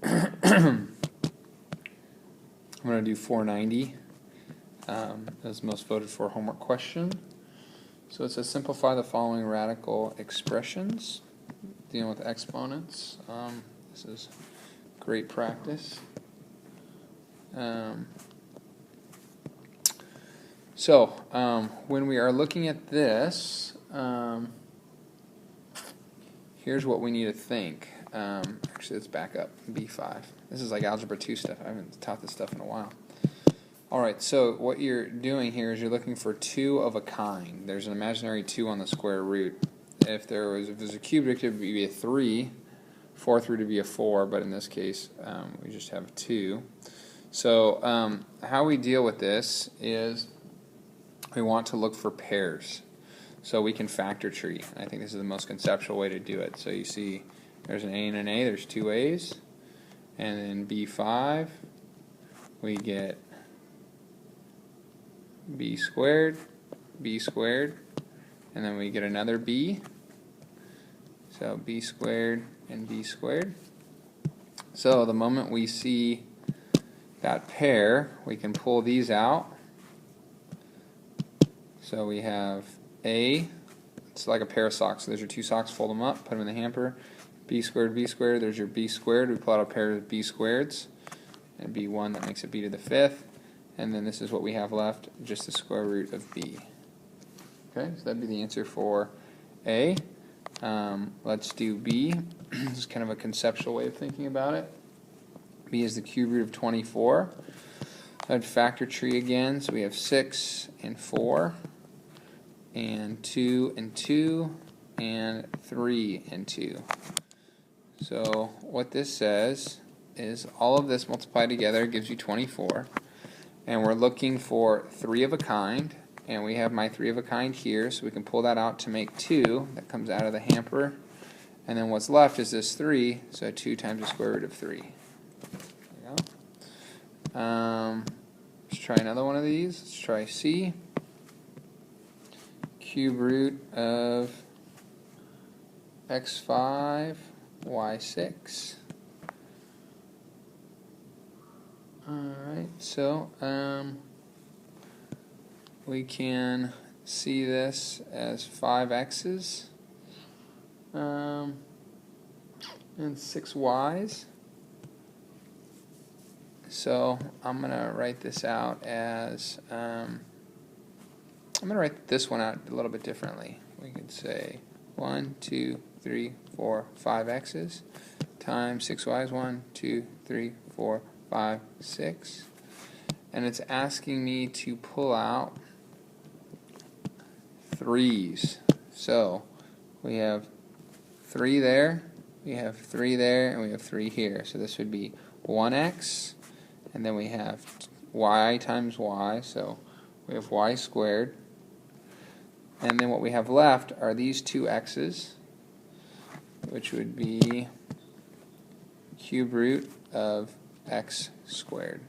I'm going to do 490 as most voted for homework question. So it says simplify the following radical expressions, dealing with exponents. This is great practice. When we are looking at this, here's what we need to think. Actually, let's back up. B5. This is like Algebra 2 stuff. I haven't taught this stuff in a while. Alright, so what you're doing here is you're looking for 2 of a kind. There's an imaginary 2 on the square root. If there's a cube root, it would be a 3. 4th root would be a 4, but in this case, we just have 2. So how we deal with this is we want to look for pairs. So we can factor tree. I think this is the most conceptual way to do it. So you see there's an A and an A, there's 2 A's. And in B5, we get B squared, and then we get another B. So B squared and B squared. So the moment we see that pair, we can pull these out. So we have A, it's like a pair of socks. So there's your 2 socks, fold them up, put them in the hamper. B squared, there's your B squared. We pull out a pair of B squareds. And B1, that makes it B to the 5th. And then this is what we have left, just the square root of B. Okay, so that'd be the answer for A. Let's do B. This is kind of a conceptual way of thinking about it. B is the cube root of 24. I'd factor tree again, so we have 6 and 4, and 2 and 2, and 3 and 2. So what this says is all of this multiplied together gives you 24. And we're looking for 3 of a kind, and we have my 3 of a kind here, so we can pull that out to make 2. That comes out of the hamper. And then what's left is this 3, so 2 times the square root of 3. There you go. Let's try another one of these. Let's try C. Cube root of x5, y6. Alright, so we can see this as 5 x's and 6 y's. So I'm going to write this out as, I'm going to write this one out a little bit differently. We could say 1, 2, 3, 4, 5 x's times 6 y's, 1, 2, 3, 4, 5, 6. And it's asking me to pull out 3's. So we have 3 there, we have 3 there, and we have 3 here. So this would be 1x, and then we have y times y, so we have y squared. And then what we have left are these 2 x's, which would be cube root of x squared.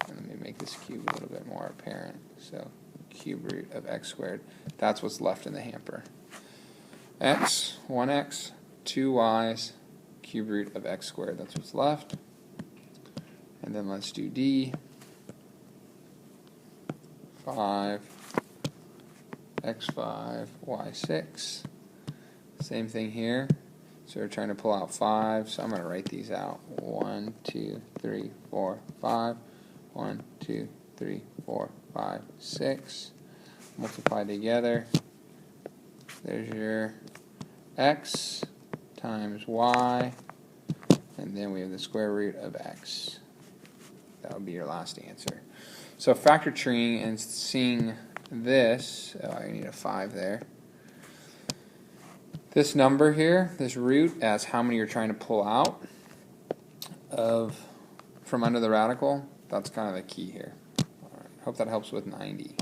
And let me make this cube a little bit more apparent. So cube root of x squared. That's what's left in the hamper. X, 1x, 2 y's, cube root of x squared. That's what's left. And then let's do D. 5, x5, y6. Same thing here. So we're trying to pull out 5, so I'm going to write these out. 1, 2, 3, 4, 5. 1, 2, 3, 4, 5, 6. Multiply together. There's your x times y, and then we have the square root of x. That would be your last answer. So factor treeing and seeing this, I need a 5 there. This number here, this root, as how many you're trying to pull out from under the radical, that's kind of the key here. All right, hope that helps with 90.